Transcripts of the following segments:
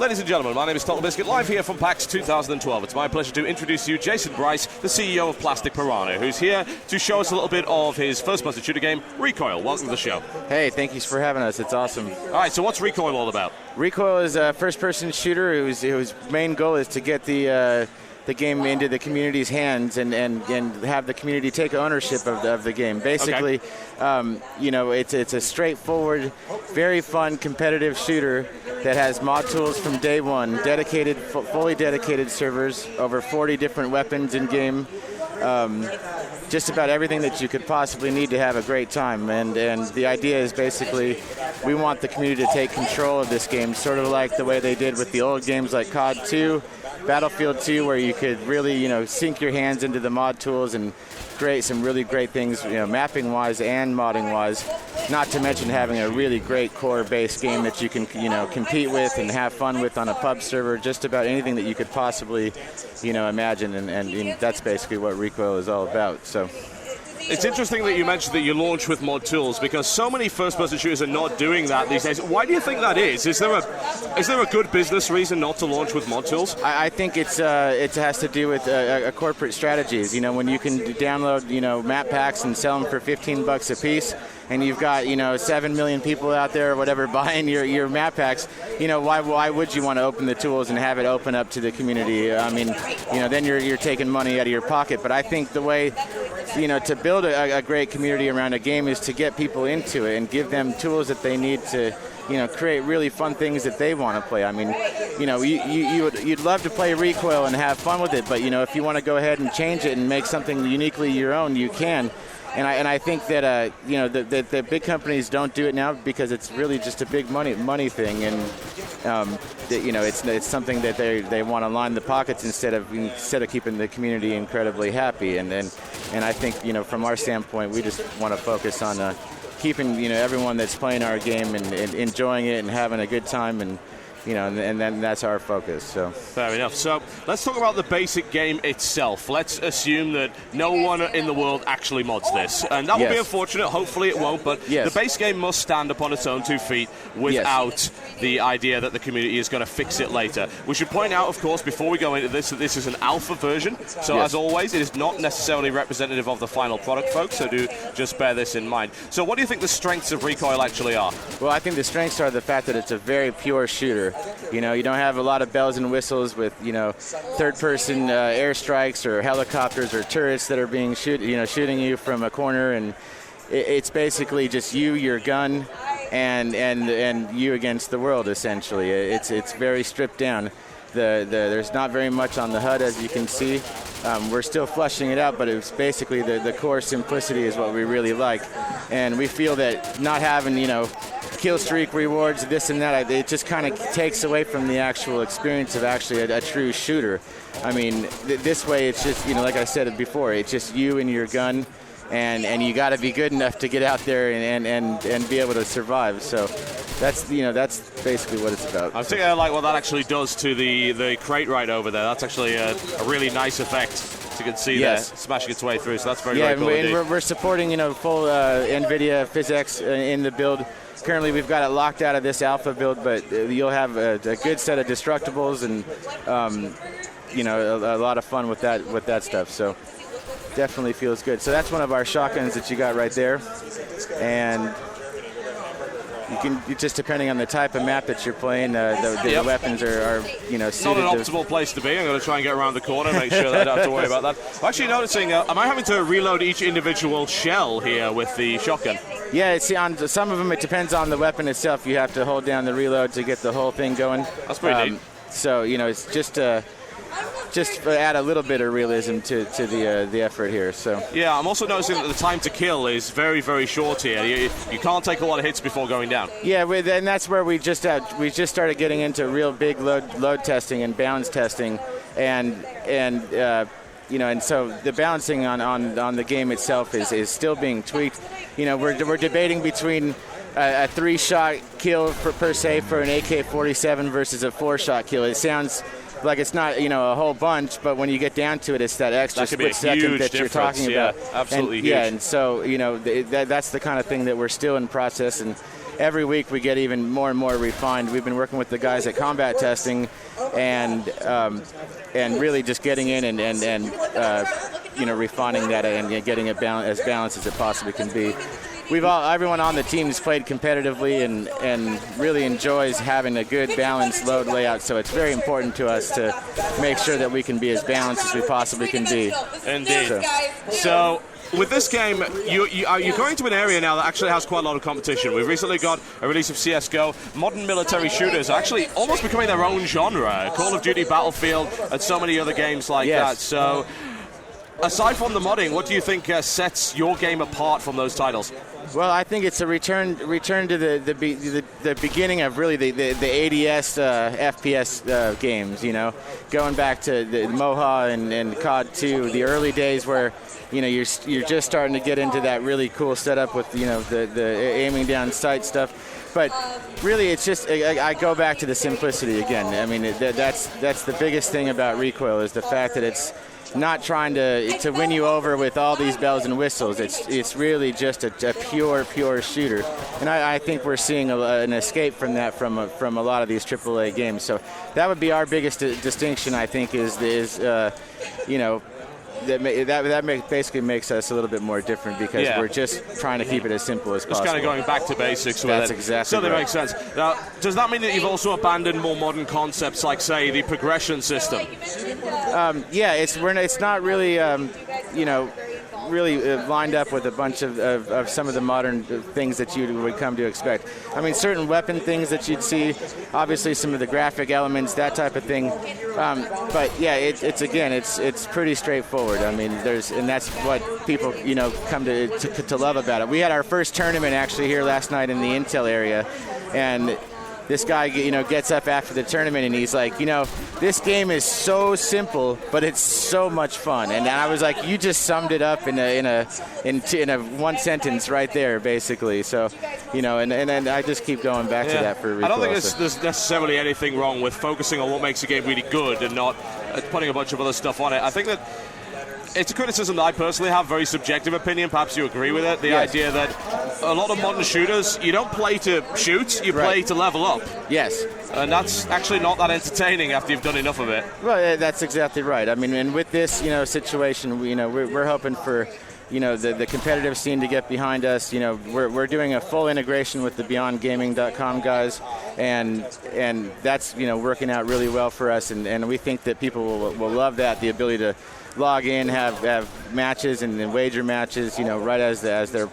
Ladies and gentlemen, my name is Totalbiscuit, live here from PAX 2012. It's my pleasure to introduce you Jason Bryce, the CEO of Plastic Piranha, who's here to show us a little bit of his first-person shooter game, Rekoil. Welcome to the show. Hey, thank you for having us. It's awesome. All right, so what's Rekoil all about? Rekoil is a first-person shooter whose main goal is to get the game into the community's hands and have the community take ownership of the game. Basically, okay. It's a straightforward, very fun, competitive shooter that has mod tools from day one, fully dedicated servers, over 40 different weapons in game, just about everything that you could possibly need to have a great time. And the idea is basically we want the community to take control of this game, sort of like the way they did with the old games like COD 2, Battlefield 2, where you could really, sink your hands into the mod tools and create some really great things, mapping-wise and modding-wise. Not to mention having a really great core-based game that you can, compete with and have fun with on a pub server. Just about anything that you could possibly, imagine, and that's basically what Rekoil is all about. So. It's interesting that you mentioned that you launch with mod tools, because so many first-person shooters are not doing that these days. Why do you think that is? Is there a good business reason not to launch with mod tools? I think it has to do with corporate strategies. When you can download map packs and sell them for $15 a piece, and you've got 7 million people out there or whatever buying your map packs, why would you want to open the tools and have it open up to the community? I mean, then you're taking money out of your pocket. But I think the way to build a great community around a game is to get people into it and give them tools that they need to create really fun things that they want to play. I mean, you'd love to play Rekoil and have fun with it, but if you want to go ahead and change it and make something uniquely your own, you can. And I think that the big companies don't do it now because it's really just a big money thing, and it's something that they want to line the pockets instead of keeping the community incredibly happy. And I think from our standpoint, we just want to focus on keeping everyone that's playing our game and enjoying it and having a good time, and then that's our focus. So fair enough. So let's talk about the basic game itself. Let's assume that no one in the world actually mods this, and that would be unfortunate. Hopefully it won't, but the base game must stand upon its own 2 feet without the idea that the community is going to fix it later. We should point out, of course, before we go into this, that this is an alpha version. So as always, it is not necessarily representative of the final product, folks, so do just bear this in mind. So what do you think the strengths of Rekoil actually are? Well, I think the strengths are the fact that it's a very pure shooter. You don't have a lot of bells and whistles with, third-person airstrikes or helicopters or turrets that are being shooting you from a corner, and it's basically just you, your gun, and you against the world, essentially. It's very stripped down. There's not very much on the HUD, as you can see. We're still fleshing it out, but it's basically the core simplicity is what we really like, and we feel that not having kill streak rewards, this and that, it just kind of takes away from the actual experience of actually a true shooter. I mean, this way it's just, like I said before, it's just you and your gun, and you got to be good enough to get out there and be able to survive. So that's basically what it's about. I think I like what that actually does to the crate right over there. That's actually a really nice effect. As you can see there, smashing its way through. So that's very, very cool. And we're supporting full NVIDIA physics in the build. Currently, we've got it locked out of this alpha build, but you'll have a good set of destructibles and a lot of fun with that stuff. So definitely feels good. So that's one of our shotguns that you got right there, and you can, just depending on the type of map that you're playing, the weapons are suited. Not an optimal place to be. I'm going to try and get around the corner, make sure that I don't have to worry about that. I'm actually noticing, am I having to reload each individual shell here with the shotgun? Yeah, see, on some of them it depends on the weapon itself. You have to hold down the reload to get the whole thing going. That's pretty neat. So it's just add a little bit of realism to the effort here. So yeah, I'm also noticing that the time to kill is very, very short here. You can't take a lot of hits before going down. Yeah, and that's where we just started getting into real big load testing and balance testing, and so the balancing on the game itself is still being tweaked. We're debating between a 3-shot kill per se for an AK-47 versus a 4-shot kill. It sounds like it's not a whole bunch, but when you get down to it, it's that extra split second that you're talking about. Absolutely huge. Yeah, and so that's the kind of thing that we're still in process, and every week we get even more and more refined. We've been working with the guys at Combat Testing, and really just getting in and refining that and getting it as balanced as it possibly can be. Everyone on the team has played competitively and really enjoys having a good balanced load layout, so it's very important to us to make sure that we can be as balanced as we possibly can be. Indeed. So with this game, you're going to an area now that actually has quite a lot of competition. We've recently got a release of CSGO. Modern military shooters are actually almost becoming their own genre. Call of Duty, Battlefield, and so many other games like that. So aside from the modding, what do you think sets your game apart from those titles? Well, I think it's a return to the beginning of really the ADS FPS games. Going back to the Moha and COD 2, the early days where you're just starting to get into that really cool setup with the aiming down sight stuff. But really, it's just I go back to the simplicity again. I mean, that's the biggest thing about Rekoil is the fact that it's not trying to win you over with all these bells and whistles. It's really just a pure shooter, and I think we're seeing an escape from that from a lot of these AAA games. So that would be our biggest distinction, I think, is that basically makes us a little bit more different because we're just trying to keep it as simple as possible. Just kind of going back to basics with That's it. exactly So that right. makes sense. Now, does that mean that you've also abandoned more modern concepts like, say, the progression system? It's not really, really lined up with a bunch of some of the modern things that you would come to expect. I mean, certain weapon things that you'd see, obviously some of the graphic elements, that type of thing. But yeah, it's pretty straightforward. I mean, and that's what people come to love about it. We had our first tournament actually here last night in the Intel area, and this guy, gets up after the tournament and he's like, this game is so simple, but it's so much fun. And I was like, you just summed it up in a one sentence right there, basically. So, and I just keep going back to that for Rekoil. I don't think there's necessarily anything wrong with focusing on what makes a game really good and not putting a bunch of other stuff on it. I think that it's a criticism that I personally have, very subjective opinion. Perhaps you agree with it. The idea that a lot of modern shooters, you don't play to shoot, you play to level up. Yes. And that's actually not that entertaining after you've done enough of it. Well, that's exactly right. I mean, and with this, situation, we're hoping for, the competitive scene to get behind us. We're doing a full integration with the BeyondGaming.com guys, and that's, working out really well for us. And we think that people will love that, the ability to log in, have matches and wager matches, right as they're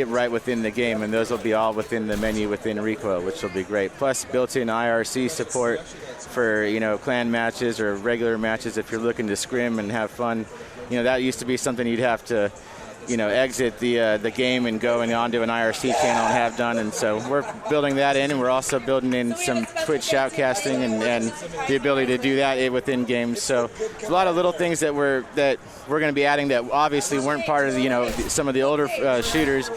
right within the game, and those will be all within the menu within Rekoil, which will be great. Plus, built-in IRC support for clan matches or regular matches if you're looking to scrim and have fun. That used to be something you'd have to exit the game and go onto an IRC channel and have done, and so we're building that in, and we're also building in some Twitch shoutcasting and the ability to do that within games. So a lot of little things that we're going to be adding that obviously weren't part of some of the older shooters.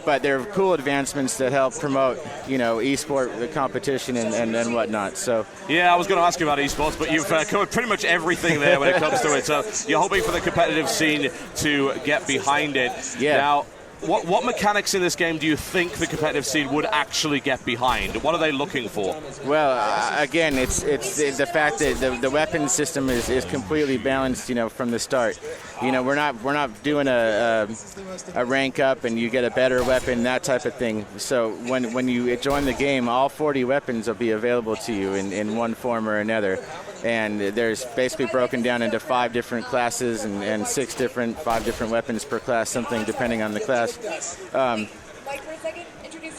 But they're cool advancements that help promote, esport competition and whatnot. So yeah, I was going to ask you about esports, but you've covered pretty much everything there when it comes to it. So you're hoping for the competitive scene to get behind it. Yeah. Now, what mechanics in this game do you think the competitive scene would actually get behind? What are they looking for? Well, again, it's the fact that the weapon system is completely balanced, from the start. We're not doing a rank up and you get a better weapon, that type of thing. So when you join the game, all 40 weapons will be available to you in one form or another. And there's basically broken down into 5 different classes and 5 different weapons per class, something depending on the class.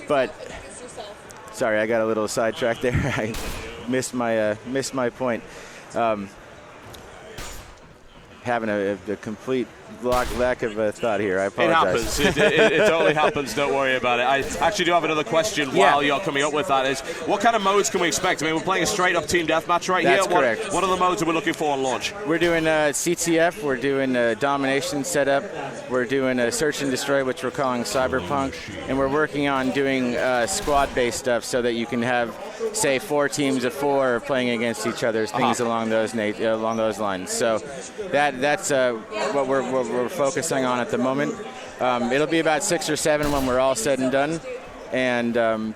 But sorry, I got a little sidetracked there. I missed my point. Having a complete lack of a thought here. I apologize. It happens. It totally happens. Don't worry about it. I actually do have another question while you're coming up with that. Is what kind of modes can we expect? I mean, we're playing a straight-up team deathmatch right That's here. Correct. What are the modes are we looking for on launch? We're doing CTF. We're doing domination setup. We're doing a search and destroy, which we're calling cyberpunk, and we're working on doing squad-based stuff so that you can have, say, 4 teams of 4 playing against each other, things along those lines. So that's what we're focusing on at the moment. It'll be about 6 or 7 when we're all said and done. And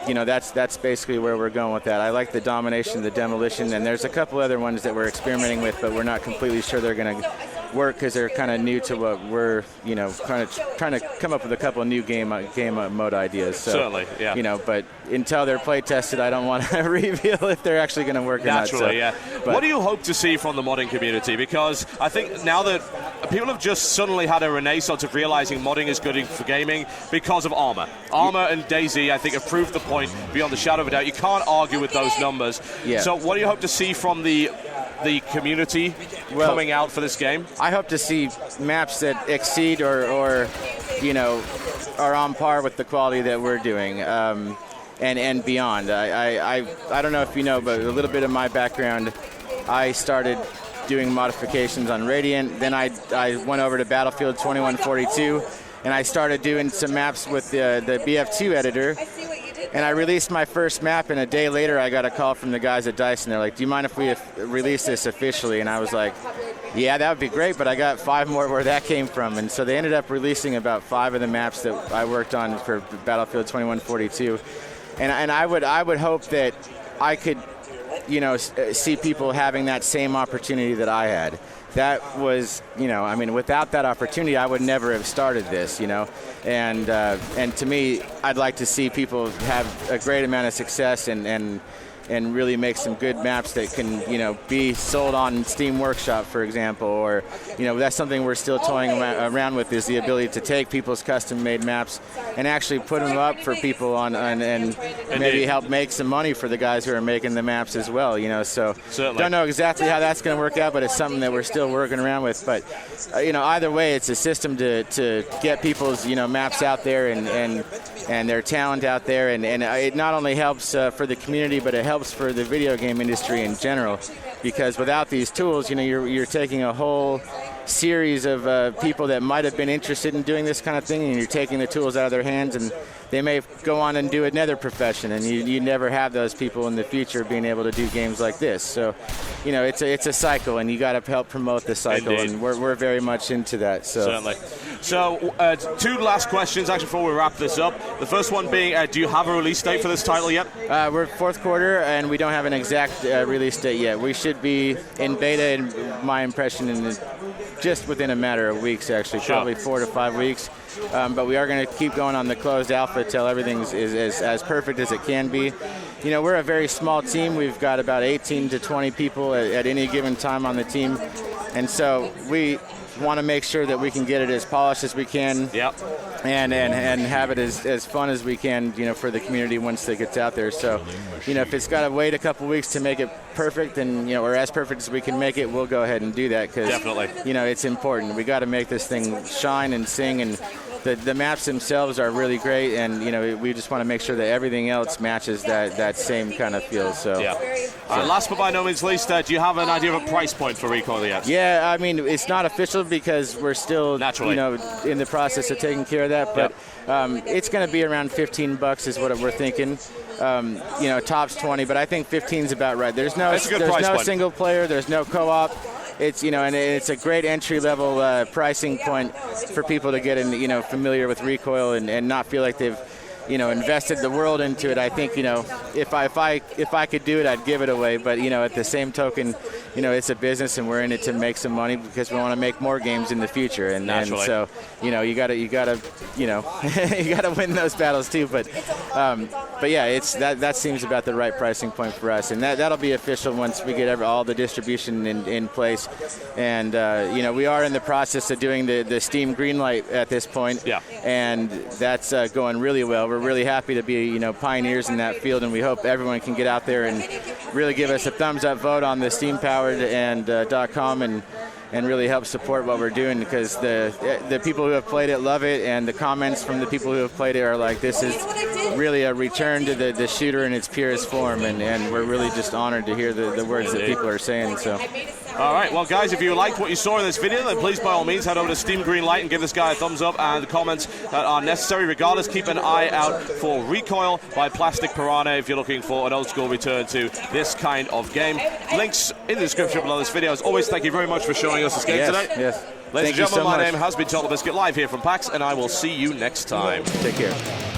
that's basically where we're going with that. I like the domination, the demolition, and there's a couple other ones that we're experimenting with, but we're not completely sure they're going to work because they're kind of new to what we're, kind of trying to come up with a couple of new game mode ideas. So, certainly, yeah. But until they're play tested, I don't want to reveal if they're actually going to work naturally, or not. So, yeah. But what do you hope to see from the modding community? Because I think now that people have just suddenly had a renaissance of realizing modding is good for gaming because of Armor. Armor and DayZ, I think, have proved the point beyond the shadow of a doubt. You can't argue with those numbers. Yeah. So what do you hope to see from the community coming out for this game? I hope to see maps that exceed or are on par with the quality that we're doing, and beyond. I don't know if you know, but a little bit of my background, I started doing modifications on Radiant, then I went over to Battlefield 2142, and I started doing some maps with the BF2 editor. And I released my first map, and a day later I got a call from the guys at DICE, and they're like, do you mind if we release this officially? And I was like, yeah, that would be great, but I got 5 more where that came from. And so they ended up releasing about 5 of the maps that I worked on for Battlefield 2142. And I would hope that I could, see people having that same opportunity that I had. That was, without that opportunity, I would never have started this, And to me, I'd like to see people have a great amount of success and really make some good maps that can, be sold on Steam Workshop, for example, or, that's something we're still toying around with, is the ability to take people's custom-made maps and actually put them up for people and maybe help make some money for the guys who are making the maps as well, So certainly. Don't know exactly how that's going to work out, but it's something that we're still working around with. But, either way, it's a system to get people's, maps out there and their talent out there, and it not only helps for the community, but it helps for the video game industry in general, because without these tools, you're taking a whole series of people that might have been interested in doing this kind of thing, and you're taking the tools out of their hands, and they may go on and do another profession, and you never have those people in the future being able to do games like this. So, it's a cycle, and you got to help promote the cycle. Indeed. And we're very much into that. So. Certainly. So, 2 last questions actually before we wrap this up. The first one being, do you have a release date for this title yet? We're 4th quarter, and we don't have an exact release date yet. We should be in beta, in my impression, in just within a matter of weeks, actually, probably 4 to 5 weeks. But we are going to keep going on the closed alpha till everything is as perfect as it can be. We're a very small team. We've got about 18 to 20 people at any given time on the team. And so we want to make sure that we can get it as polished as we can. Yep. And have it as fun as we can, for the community once it gets out there. So, if it's got to wait a couple weeks to make it perfect, and or as perfect as we can make it, we'll go ahead and do that, because definitely, it's important. We got to make this thing shine and sing, and the maps themselves are really great, and we just want to make sure that everything else matches that same kind of feel. So, yeah. Last but by no means least, do you have an idea of a price point for Rekoil yet? Yeah, it's not official because we're still naturally, in the process of taking care of that, but it's going to be around $15 is what we're thinking. Tops 20, but I think 15 is about right. There's no single player, there's no co-op. It's and it's a great entry level pricing point for people to get in, familiar with Rekoil and not feel like they've invested the world into it. I think if I could do it, I'd give it away. But at the same token, it's a business, and we're in it to make some money because we want to make more games in the future. And so you gotta you gotta win those battles too. But yeah, that seems about the right pricing point for us, and that'll be official once we get all the distribution in place. And we are in the process of doing the Steam Greenlight at this point. Yeah. And that's going really well. We're really happy to be pioneers in that field, and we hope everyone can get out there and really give us a thumbs up vote on the Steam-powered and .com and really help support what we're doing, because the people who have played it love it, and the comments from the people who have played it are like, this is really a return to the shooter in its purest form, and we're really just honored to hear the words that people are saying. So. All right, well, guys, if you liked what you saw in this video, then please, by all means, head over to Steam Greenlight and give this guy a thumbs up, and the comments that are necessary. Regardless, keep an eye out for Rekoil by Plastic Piranha if you're looking for an old-school return to this kind of game. Links in the description below this video. As always, thank you very much for showing us this game today. Yes. Ladies and gentlemen, my name has been Totalbiscuit, live here from PAX, and I will see you next time. Take care.